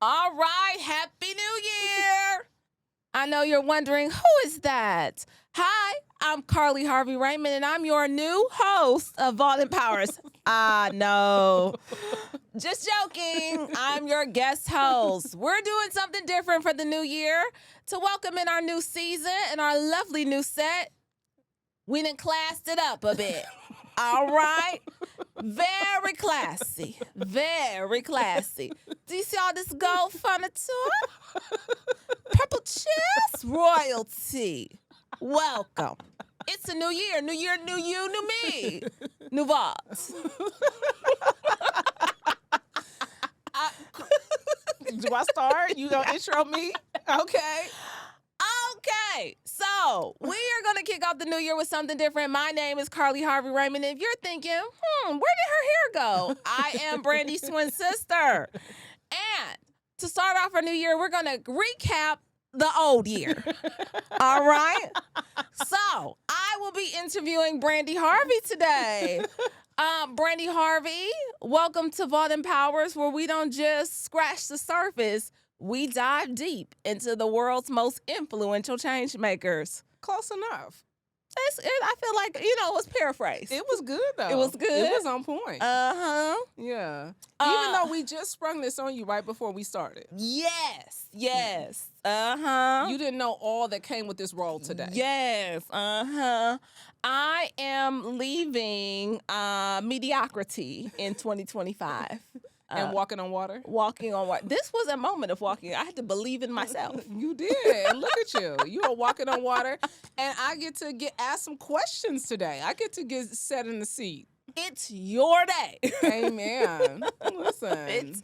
All right, Happy New Year! I know you're wondering, who is that? Hi, I'm Karli Harvey Raymond, and I'm your new host of Vault Empowers. No. Just joking. I'm your guest host. We're doing something different for the new year to welcome in our new season and our lovely new set. We done classed it up a bit. All right? Very classy. Very classy. Do you see all this gold furniture? Purple chairs? Royalty. Welcome. It's a new year. New year, new you, new me. New vaults. Do I start? You gonna intro me? Okay. Okay, so we are going to kick off the new year with something different. My name is Karli Harvey Raymond. If you're thinking, where did her hair go? I am Brandi's twin sister. And to start off our new year, we're going to recap the old year. All right? So I will be interviewing Brandi Harvey today. Brandi Harvey, welcome to Vault Empowers, where we don't just scratch the surface. We dive deep into the world's most influential change makers. Close enough. I feel like, it was paraphrased. It was good, though. It was good? It was on point. Uh-huh. Yeah. Even though we just sprung this on you right before we started. Yes. Uh-huh. You didn't know all that came with this role today. Yes. Uh-huh. I am leaving Mediocrity in 2025. And walking on water? Walking on water. This was a moment of walking. I had to believe in myself. You did. And look at you. You are walking on water. And I get to asked some questions today. I get to get set in the seat. It's your day. Amen. Listen.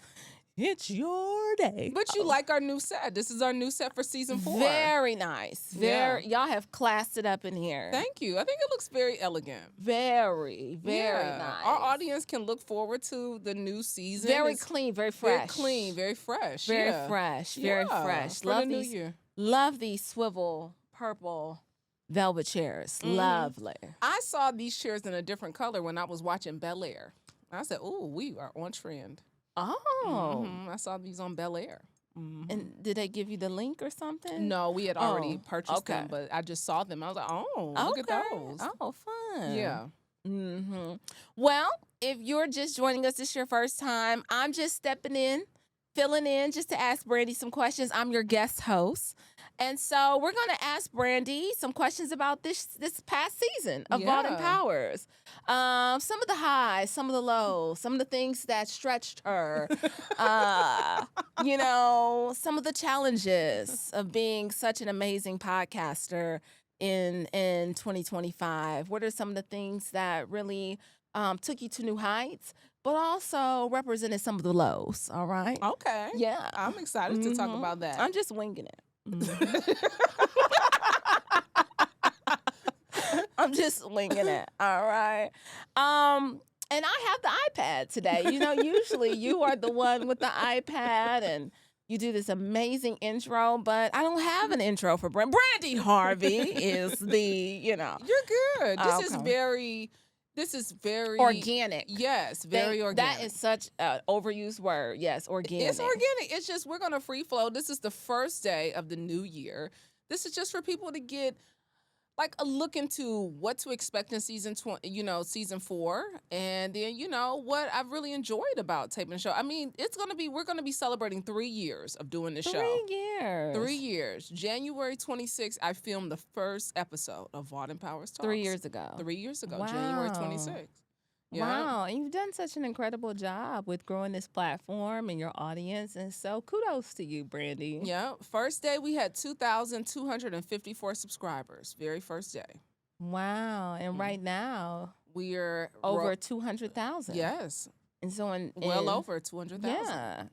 It's your day. But you like our new set. This is our new set for season 4. Very nice. Y'all have classed it up in here. Thank you. I think it looks very elegant. Very nice. Our audience can look forward to the new season. Very clean, very fresh. Very clean, very fresh. Very fresh. Very fresh. For the new year. Love these swivel purple velvet chairs. Lovely. I saw these chairs in a different color when I was watching Bel Air. I said, "Oh, we are on trend." Oh. I saw these on Bel Air. And did they give you the link or something? No, we had already purchased them, but I just saw them. I was like, look at those. Oh, fun. Yeah. Well, if you're just joining us, this is your first time, I'm just stepping in, filling in just to ask Brandi some questions. I'm your guest host. And so we're going to ask Brandi some questions about this past season of Vault Empowers. Some of the highs, some of the lows, some of the things that stretched her, some of the challenges of being such an amazing podcaster in 2025. What are some of the things that really took you to new heights, but also represented some of the lows, all right? Okay. Yeah. I'm excited to talk about that. I'm just winging it. I'm just winging it. All right. And I have the iPad today. Usually you are the one with the iPad and you do this amazing intro, but I don't have an intro for Brandi Harvey is the, You're good. This is very organic. Yes, very organic. That is such an overused word. Yes, organic. It's organic. It's just we're going to free flow. This is the first day of the new year. This is just for people to get like a look into what to expect in season 4, and then what I've really enjoyed about taping the show. I mean, we're gonna be celebrating 3 years of doing this show. 3 years. 3 years. January 26th, I filmed the first episode of Vault Empowers Talks. 3 years ago. 3 years ago, Wow. January 26th. Yeah. Wow, and you've done such an incredible job with growing this platform and your audience, and so kudos to you, Brandi. Yeah, first day we had 2,254 subscribers. Very first day. Wow, and right now we are over 200,000. Yes. And so well over 200,000. Yeah.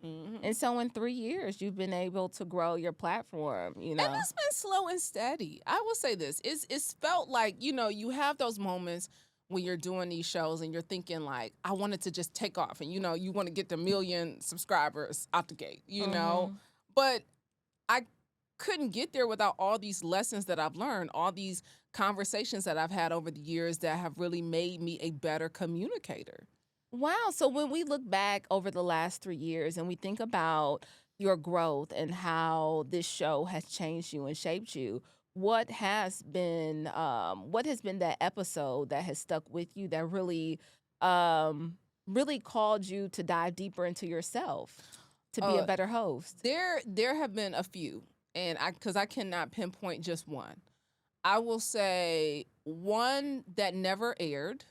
And so in 3 years, you've been able to grow your platform, And it's been slow and steady. I will say this. It's felt like, you have those moments when you're doing these shows and you're thinking like, I want it to just take off. And, you want to get the 1 million subscribers out the gate, But I couldn't get there without all these lessons that I've learned, all these conversations that I've had over the years that have really made me a better communicator. Wow. So when we look back over the last 3 years and we think about your growth and how this show has changed you and shaped you, what has been that episode that has stuck with you that really called you to dive deeper into yourself to be a better host? There have been a few, and because I cannot pinpoint just one. I will say one that never aired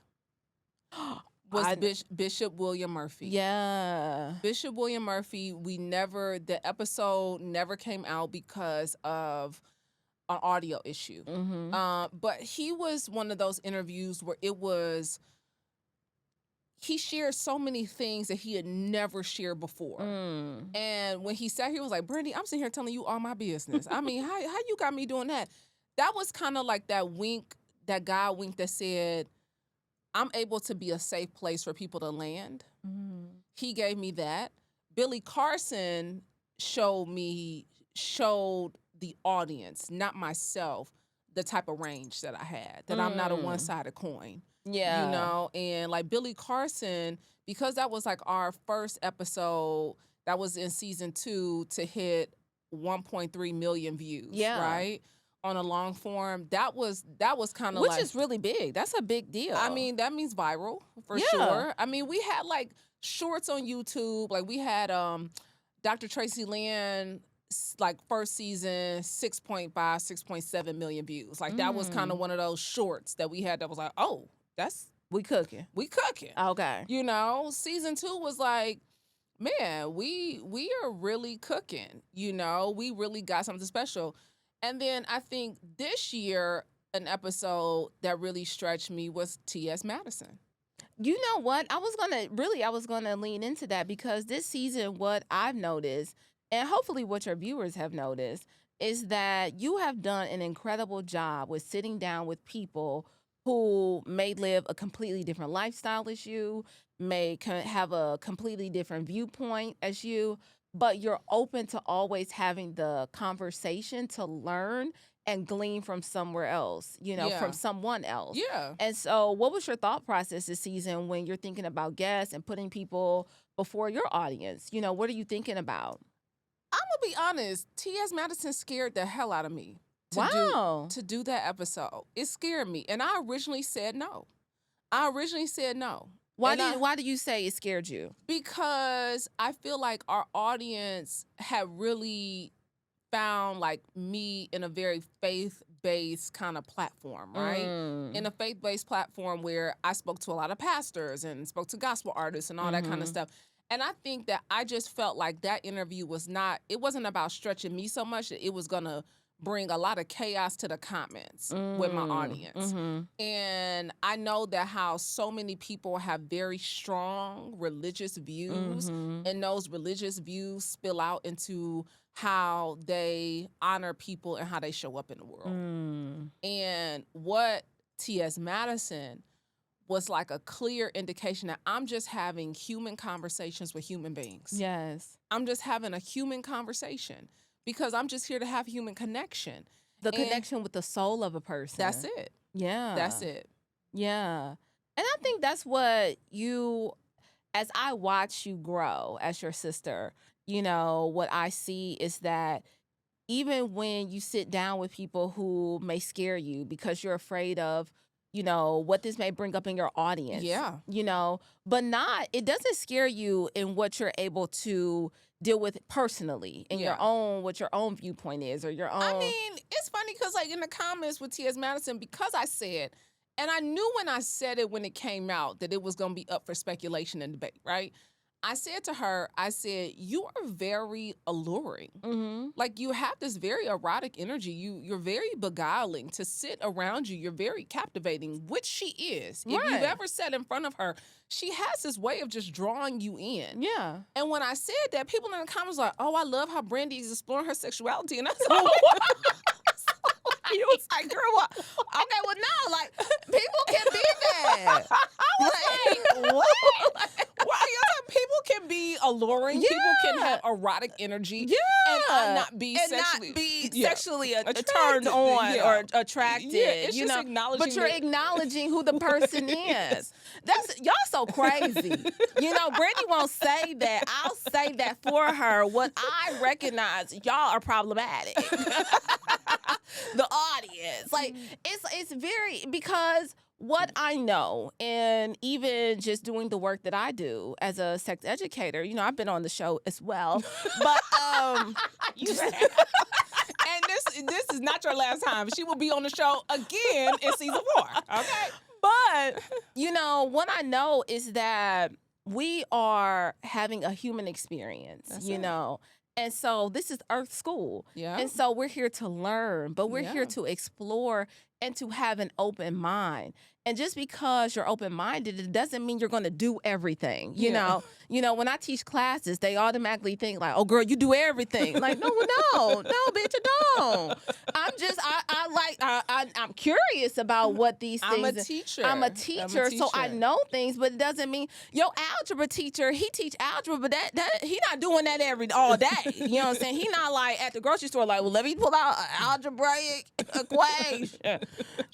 was Bishop William Murphy. Yeah. Bishop William Murphy, the episode never came out because of an audio issue. But he was one of those interviews where he shared so many things that he had never shared before. And when he sat here, he was like, Brandi, I'm sitting here telling you all my business. I mean, how you got me doing that? That was kind of like that wink, that God wink that said, I'm able to be a safe place for people to land. He gave me that. Billy Carson showed the audience, not myself, the type of range that I had, that I'm not a one-sided coin. Yeah. You know, and like Billy Carson, because that was like our first episode that was in season 2 to hit 1.3 million views, right? On a long form. That was kind of Which is really big. That's a big deal. I mean, that means viral for sure. I mean, we had like shorts on YouTube. Like we had Dr. Tracy Lynn, like first season, 6.7 million views. Like that was kind of one of those shorts that we had that was like, oh, we cooking. Okay. You know, season 2 was like, man, we are really cooking. You know, we really got something special. And then I think this year, an episode that really stretched me was T.S. Madison. You know what? I was gonna lean into that because this season, what I've noticed, and hopefully what your viewers have noticed, is that you have done an incredible job with sitting down with people who may live a completely different lifestyle as you, may have a completely different viewpoint as you, but you're open to always having the conversation to learn and glean from somewhere else, from someone else. Yeah. And so what was your thought process this season when you're thinking about guests and putting people before your audience? What are you thinking about? I'm going to be honest. T.S. Madison scared the hell out of me. To do that episode. It scared me. And I originally said no. Why do you say it scared you? Because I feel like our audience had really found like me in a very faith-based kind of platform, right? In a faith-based platform where I spoke to a lot of pastors and spoke to gospel artists and all that kind of stuff. And I think that I just felt like that interview it wasn't about stretching me so much that it was going to bring a lot of chaos to the comments with my audience. And I know that how so many people have very strong religious views, and those religious views spill out into how they honor people and how they show up in the world. And what T.S. Madison was like a clear indication that I'm just having human conversations with human beings. Yes. I'm just having a human conversation. Because I'm just here to have human connection. Connection with the soul of a person. That's it. Yeah. That's it. Yeah. And I think that's what as I watch you grow as your sister, what I see is that even when you sit down with people who may scare you because you're afraid of, what this may bring up in your audience. Yeah. But it doesn't scare you in what you're able to deal with personally in what your own viewpoint is or your own. I mean, it's funny because like in the comments with T.S. Madison, because I said, and I knew when I said it when it came out that it was going to be up for speculation and debate, right? I said to her, you are very alluring. Like you have this very erotic energy. You're very beguiling to sit around you. You're very captivating, which she is. If you've ever sat in front of her, she has this way of just drawing you in. Yeah. And when I said that, people in the comments were like, oh, I love how Brandi is exploring her sexuality. And I was like, you was like, girl, what? Okay, well, no, like, people can be that. Like, what? Why? People can be alluring. Yeah. People can have erotic energy. Yeah. And not be sexually turned on or attracted. Yeah, it's just acknowledging. But you're acknowledging who the person is. That's y'all so crazy. Brandi won't say that. I'll say that for her. What I recognize, y'all are problematic. The audience, like it's very, because what I know, and even just doing the work that I do as a sex educator, I've been on the show as well, but you have. And this is not your last time. She will be on the show again in season 4. Okay, but what I know is that we are having a human experience. That's And so this is Earth School. Yeah. And so we're here to learn, but we're here to explore and to have an open mind. And just because you're open-minded, it doesn't mean you're going to do everything. You know, when I teach classes, they automatically think like, "Oh, girl, you do everything." Like, no, bitch, I don't. I'm curious about what these things. I'm a teacher, so I know things, but it doesn't mean your algebra teacher, he teach algebra, but that he not doing that all day. You know what I'm saying? He not like at the grocery store like, well, let me pull out an algebraic equation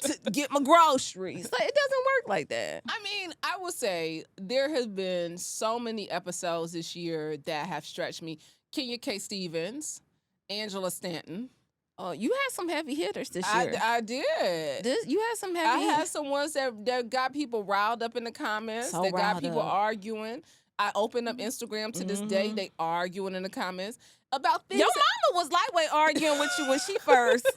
to get my groceries. Like, it doesn't work like that. I mean, I would say there have been so many episodes this year that have stretched me. Kenya K. Stevens, Angela Stanton. Oh, you had some heavy hitters this year. I did. You had some heavy hitters. I had some ones that got people riled up in the comments, that got people arguing. I opened up Instagram to this day, they arguing in the comments about things. Your mama was lightweight arguing with you when she first.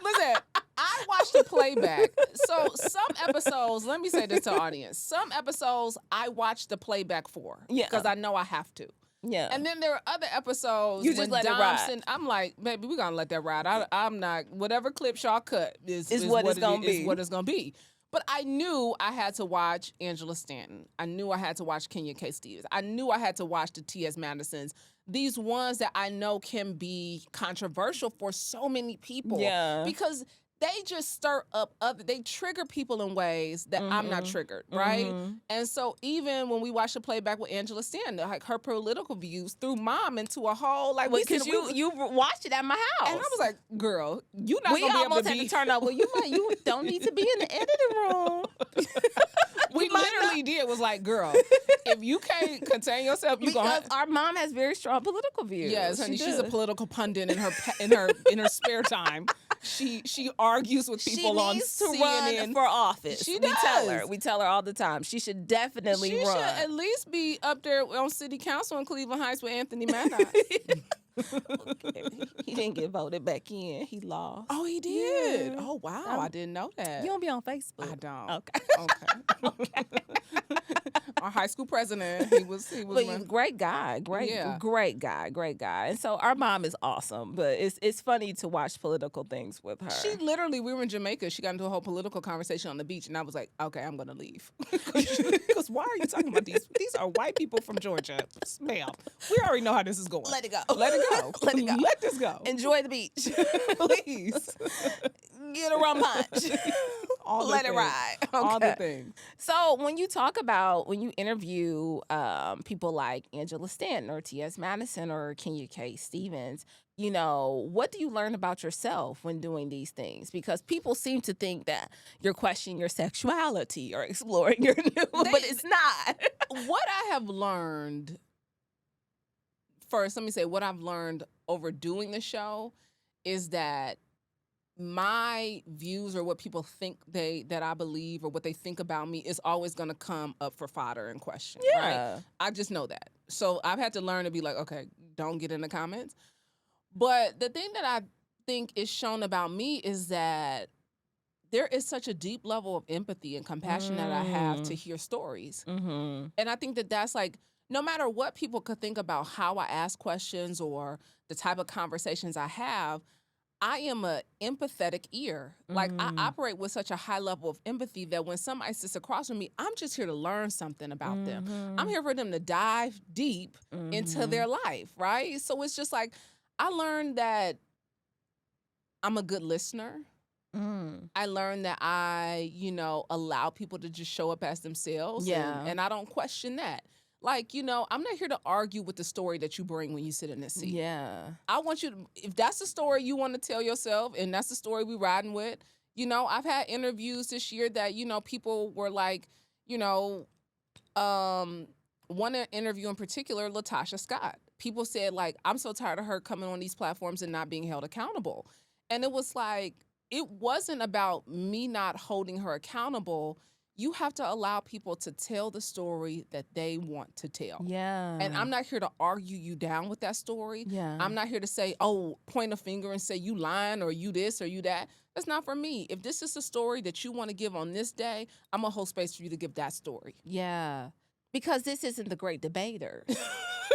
Listen, I watched the playback. So some episodes, let me say this to the audience. Some episodes I watched the playback for. Yeah. Because I know I have to. Yeah. And then there are other episodes you just let it ride. I'm like, baby, we're gonna let that ride. I'm not, whatever clips y'all cut is what it's gonna be. Is what it's gonna be. But I knew I had to watch Angela Stanton. I knew I had to watch Kenya K. Stevens. I knew I had to watch the T.S. Madisons. These ones that I know can be controversial for so many people. Yeah. Because they just stir up they trigger people in ways that I'm not triggered, right? And so even when we watch the playback with Angela Stanton, like her political views threw mom into a whole like because you watched it at my house, and I was like, girl, you not gonna be able to had to turn up. Well, you don't need to be in the editing room. We literally did was like, girl, if you can't contain yourself, because our mom has very strong political views. Yes, honey, she's a political pundit in her spare time. She argues with people on CNN. She needs to run for office. She does. We tell her all the time. She should definitely run. She should at least be up there on city council in Cleveland Heights with Anthony Maddox. Okay. He didn't get voted back in. He lost. Oh, he did. Yeah. Oh, wow. I didn't know that. You don't be on Facebook. I don't. Okay. Our high school president, he was but he's a great guy. Great guy. And so our mom is awesome, but it's funny to watch political things with her. She literally, we were in Jamaica. She got into a whole political conversation on the beach, and I was like, okay, I'm going to leave. Because why are you talking about these? These are white people from Georgia. Ma'am, we already know how this is going. Let it go. Let it go. Let it go. Let this go. Enjoy the beach. Please. Get a rum punch. Let it ride. Okay. All the things. So when you interview people like Angela Stanton or T.S. Madison or Kenya K. Stevens, what do you learn about yourself when doing these things? Because people seem to think that you're questioning your sexuality or exploring your new, but it's not. What I have learned, first, let me say what I've learned over doing the show is that my views or what people think that I believe or what they think about me is always going to come up for fodder and question. Yeah. Right? I just know that. So I've had to learn to be like, okay, don't get in the comments. But the thing that I think is shown about me is that there is such a deep level of empathy and compassion that I have to hear stories. Mm-hmm. And I think that that's like, no matter what people could think about how I ask questions or the type of conversations I have, I am an empathetic ear. Like, I operate with such a high level of empathy that when somebody sits across from me, I'm just here to learn something about them. I'm here for them to dive deep into their life, right? So it's just like, I learned that I'm a good listener. I learned that I, allow people to just show up as themselves. Yeah. And I don't question that. Like, I'm not here to argue with the story that you bring when you sit in this seat. Yeah. I want you to, if that's the story you want to tell yourself and that's the story we riding with, I've had interviews this year that, people were like, one interview in particular, Latasha Scott. People said, like, I'm so tired of her coming on these platforms and not being held accountable. And it was like, it wasn't about me not holding her accountable. You have to allow people to tell the story that they want to tell. Yeah. And I'm not here to argue you down with that story. Yeah. I'm not here to say, point a finger and say you lying or you this or you that. That's not for me. If this is a story that you want to give on this day, I'm going to hold space for you to give that story. Yeah. Because this isn't the Great Debater.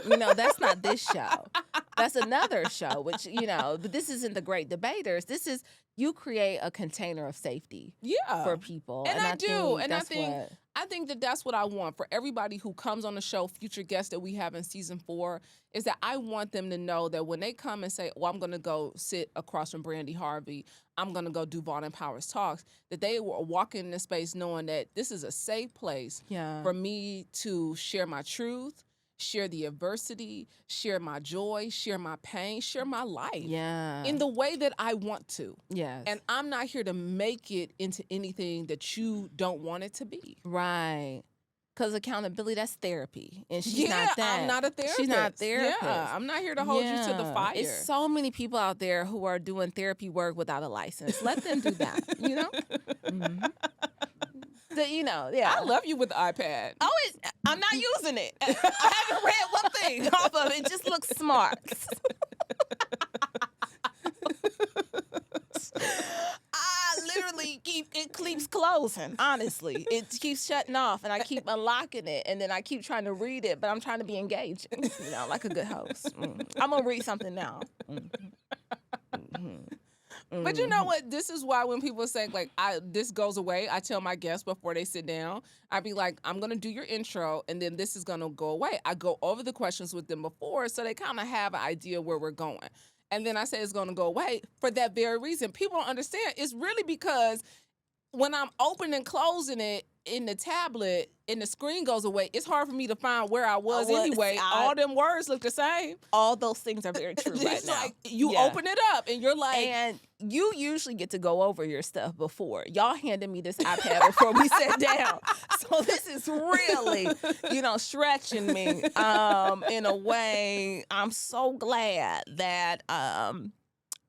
That's not this show. That's another show, which, but this isn't the Great Debaters. This is, you create a container of safety for people. And I think that that's what I want for everybody who comes on the show, future guests that we have in season 4, is that I want them to know that when they come and say, I'm going to go sit across from Brandi Harvey, I'm going to go do Vaughn Empowers Talks, that they will walk in this space knowing that this is a safe place for me to share my truth, share the adversity, share my joy, share my pain, share my life in the way that I want to. Yes. And I'm not here to make it into anything that you don't want it to be. Right. Because accountability, that's therapy. And she's not that. I'm not a therapist. She's not a therapist. Yeah, I'm not here to hold you to the fire. It's so many people out there who are doing therapy work without a license. Let them do that, Mm-hmm. I love you with the iPad. Oh, I'm not using it. I haven't read one thing off of it. It just looks smart. It keeps closing, honestly. It keeps shutting off, and I keep unlocking it, and then I keep trying to read it, but I'm trying to be engaging, like a good host. I'm going to read something now. But you know what? This is why when people say, like, this goes away, I tell my guests before they sit down, I be like, I'm going to do your intro, and then this is going to go away. I go over the questions with them before, so they kind of have an idea where we're going. And then I say it's going to go away for that very reason. People don't understand. It's really because when I'm opening and closing it in the tablet and the screen goes away, it's hard for me to find where I was anyway. All them words look the same. All those things are very true right now. Like you open it up and you're like... And you usually get to go over your stuff before. Y'all handed me this iPad before we sat down. So this is really, stretching me in a way. I'm so glad that...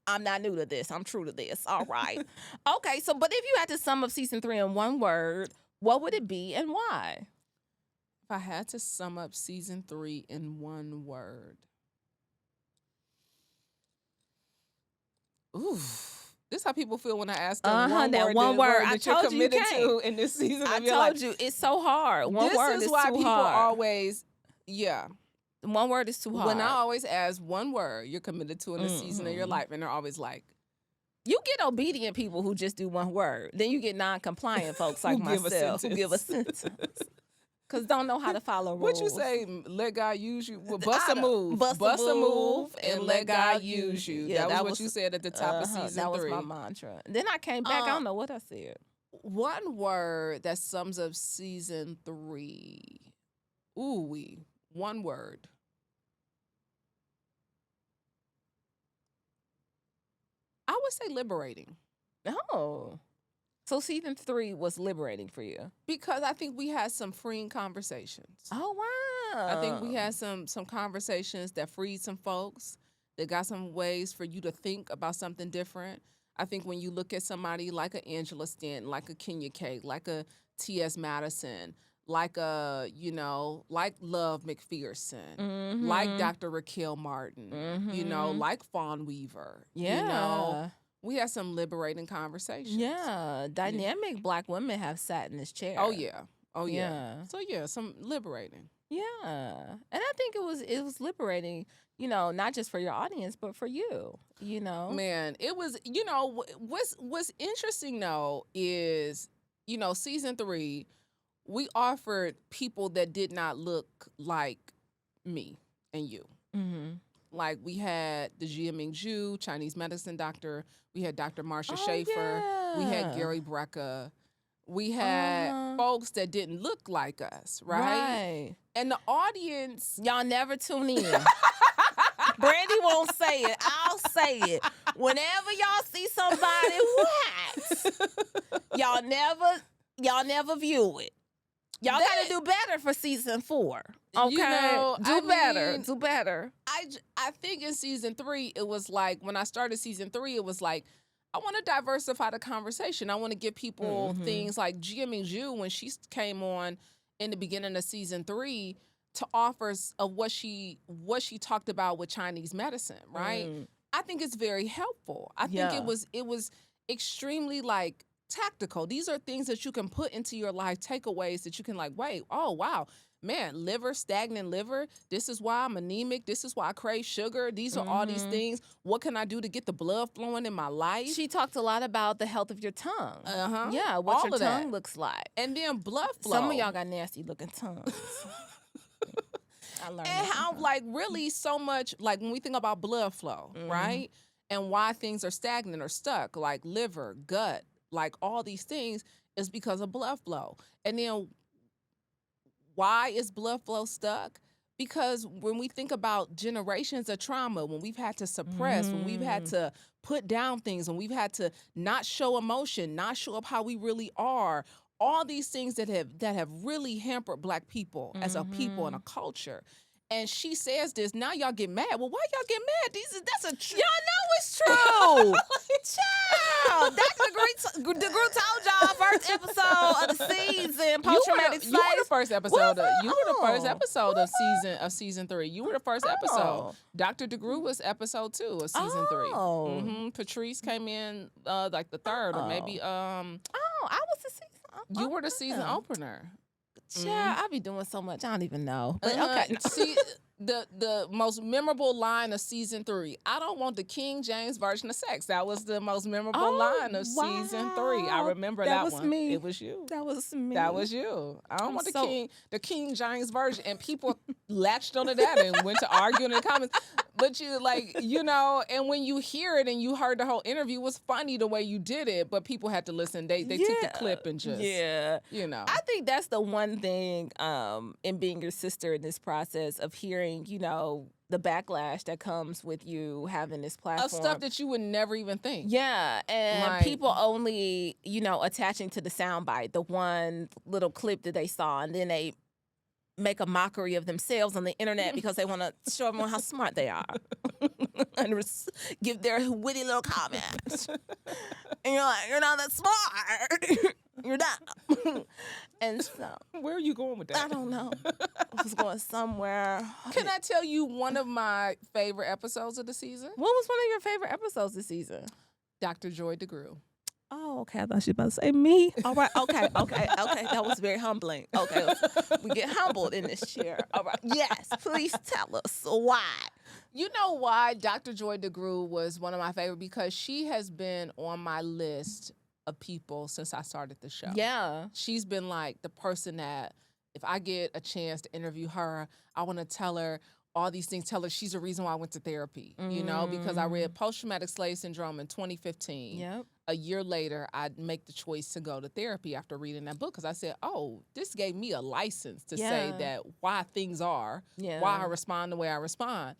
I'm not new to this. I'm true to this. All right. Okay, so but if you had to sum up season 3 in one word, what would it be and why? If I had to sum up season 3 in one word. Ooh. This is how people feel when I ask them one word I that you're told committed you to in this season of I your life. told you, it's so hard. One word is This is why too people hard. always, One word is too hard. When I always ask one word you're committed to in this season of your life, and they're always like, you get obedient people who just do one word. Then you get non-compliant folks like myself who give a sentence. Because don't know how to follow rules. What you say, let God use you? Well, bust a move. Bust a move and let God use you. Yeah, that was what you said at the top of season 3. That was my mantra. Then I came back. I don't know what I said. One word that sums up season 3. Ooh-wee. One word. I would say liberating. Oh. So season 3 was liberating for you? Because I think we had some freeing conversations. Oh, wow. I think we had some conversations that freed some folks, that got some ways for you to think about something different. I think when you look at somebody like a Angela Stanton, like a Kenya K, like a T.S. Madison, like like Love McPherson, like Dr. Raquel Martin, like Fawn Weaver. We had some liberating conversations. Yeah. Dynamic Black women have sat in this chair. Oh yeah. So some liberating. Yeah. And I think it was liberating, not just for your audience, but for you, Man, it was, what's interesting though is, season 3, we offered people that did not look like me and you. Mm-hmm. Like we had the Jia Ming Zhu, Chinese medicine doctor. We had Dr. Marsha Schaefer. Yeah. We had Gary Brecka. We had folks that didn't look like us, right? And the audience, y'all never tune in. Brandi won't say it. I'll say it. Whenever y'all see somebody what, y'all never view it. Y'all gotta do better for season 4. Okay, do better. I think in season 3 it was like, when I started season 3, it was like, I want to diversify the conversation. I want to give people things like Jimmy Ju, when she came on in the beginning of season 3, to offers of what she talked about with Chinese medicine, right? I think it's very helpful. I think it was extremely like tactical. These are things that you can put into your life, takeaways that you can like, wait, oh wow, man, stagnant liver. This is why I'm anemic. This is why I crave sugar. These are all these things. What can I do to get the blood flowing in my life? She talked a lot about the health of your tongue. Yeah, what all your tongue looks like. And then blood flow. Some of y'all got nasty looking tongues. I learned and how like really so much, like when we think about blood flow, right? And why things are stagnant or stuck, like liver, gut, like all these things is because of blood flow. And then why is blood flow stuck? Because when we think about generations of trauma, when we've had to suppress, when we've had to put down things, when we've had to not show emotion, not show up how we really are, all these things that have really hampered Black people as a people and a culture. And she says this, now y'all get mad. Well, why y'all get mad? Y'all know it's true. Child, Dr. DeGrew told y'all first episode of the season, post-traumatic slave. You were the first episode of season 3. You were the first episode. Dr. DeGrew was episode 2 of season 3. Patrice came in like the 3rd or maybe I was the season you were the season opener. Child, I be doing so much, I don't even know. But okay. See, the most memorable line of season 3. I don't want the King James version of sex. That was the most memorable line of season 3. I remember that was one. Me. It was you. That was me. That was you. I don't want the King James version. And people latched onto that and went to arguing in the comments. But you like, and when you hear it and you heard the whole interview, it was funny the way you did it, but people had to listen. They took the clip and just, I think that's the one thing in being your sister in this process of hearing, the backlash that comes with you having this platform. Of stuff that you would never even think. Yeah, and people only, attaching to the soundbite, the one little clip that they saw, and then they make a mockery of themselves on the internet because they want to show everyone how smart they are and give their witty little comments. And you're like, you're not that smart. You're not. And so, where are you going with that? I don't know. I was going somewhere. Can I tell you one of my favorite episodes of the season? What was one of your favorite episodes this season? Dr. Joy DeGrew. Oh, okay. I thought she was about to say me. All right. Okay. That was very humbling. Okay. We get humbled in this chair. All right. Yes. Please tell us why. You know why Dr. Joy DeGrew was one of my favorite? Because she has been on my list of people since I started the show. Yeah. She's been like the person that if I get a chance to interview her, I want to tell her all these things, tell her she's the reason why I went to therapy, because I read Post-Traumatic Slave Syndrome in 2015. Yep. A year later, I'd make the choice to go to therapy after reading that book because I said, oh, this gave me a license to say that why things are, why I respond the way I respond.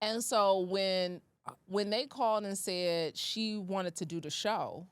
And so when they called and said she wanted to do the show,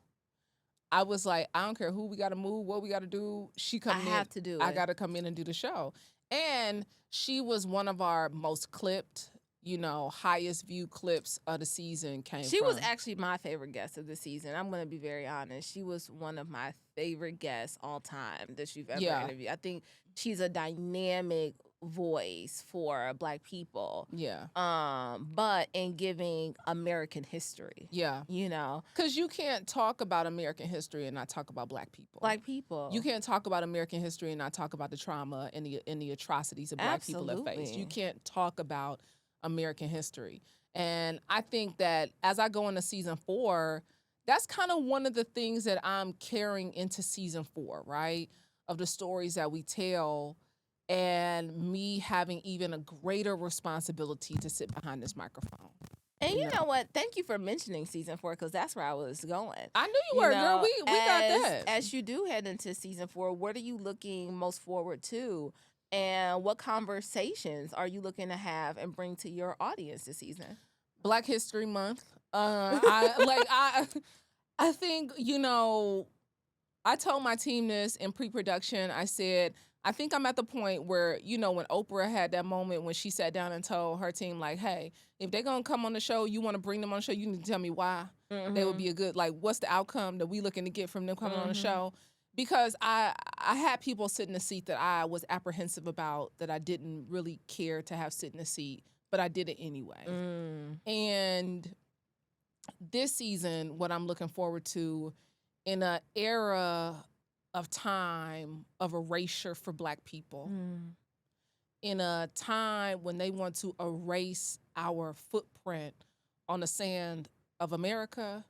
I was like, I don't care who we got to move, what we got to do. She coming in. I have to do it. I got to come in and do the show. And she was one of our most clipped, highest view clips of the season She was actually my favorite guest of the season. I'm going to be very honest. She was one of my favorite guests all time that you've ever interviewed. I think she's a dynamic voice for Black people. Yeah. But in giving American history. Yeah. Because you can't talk about American history and not talk about Black people. Black people. You can't talk about American history and not talk about the trauma and the atrocities that Black people have faced. You can't talk about American history. And I think that as I go into season 4, that's kind of one of the things that I'm carrying into season 4, right? Of the stories that we tell and me having even a greater responsibility to sit behind this microphone. And you know what? Thank you for mentioning season 4 because that's where I was going. I knew you were, girl. We got that. As you do head into season 4, what are you looking most forward to? And what conversations are you looking to have and bring to your audience this season? Black History Month. I think, I told my team this in pre-production. I said, I think I'm at the point where, when Oprah had that moment when she sat down and told her team, like, hey, if they're going to come on the show, you want to bring them on the show, you need to tell me why. They would be a good, what's the outcome that we looking to get from them coming on the show? Because I had people sit in a seat that I was apprehensive about, that I didn't really care to have sit in a seat, but I did it anyway. And this season, what I'm looking forward to, in an era of time of erasure for Black people, in a time when they want to erase our footprint on the sand of America,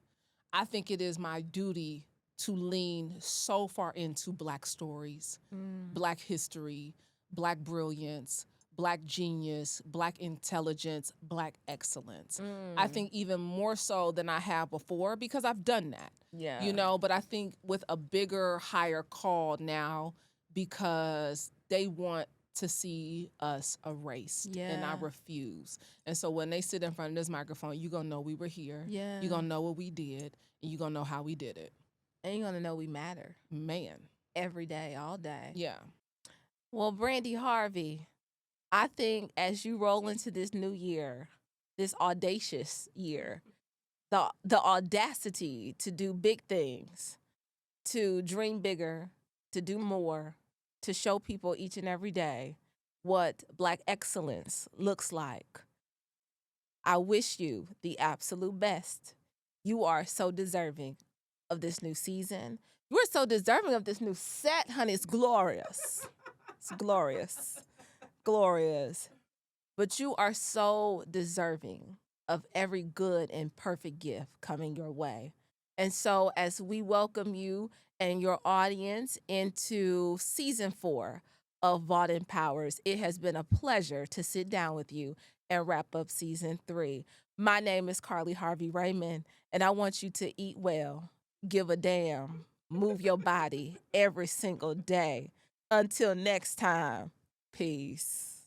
I think it is my duty to lean so far into Black stories, Black history, Black brilliance, Black genius, Black intelligence, Black excellence. I think even more so than I have before, because I've done that. Yeah. But I think with a bigger, higher call now, because they want to see us erased, and I refuse. And so when they sit in front of this microphone, you're going to know we were here. Yeah. You're going to know what we did, and you're going to know how we did it. And you're going to know we matter. Man. Every day, all day. Yeah. Well, Brandi Harvey, I think as you roll into this new year, this audacious year, the audacity to do big things, to dream bigger, to do more, to show people each and every day what Black excellence looks like. I wish you the absolute best. You are so deserving of this new season. You are so deserving of this new set, honey. It's glorious. It's glorious. Glorious. But you are so deserving of every good and perfect gift coming your way. And so as we welcome you and your audience into season 4 of Vault Empowers, it has been a pleasure to sit down with you and wrap up season 3. My name is Karli Harvey Raymond, and I want you to eat well, give a damn, move your body every single day. Until next time, peace.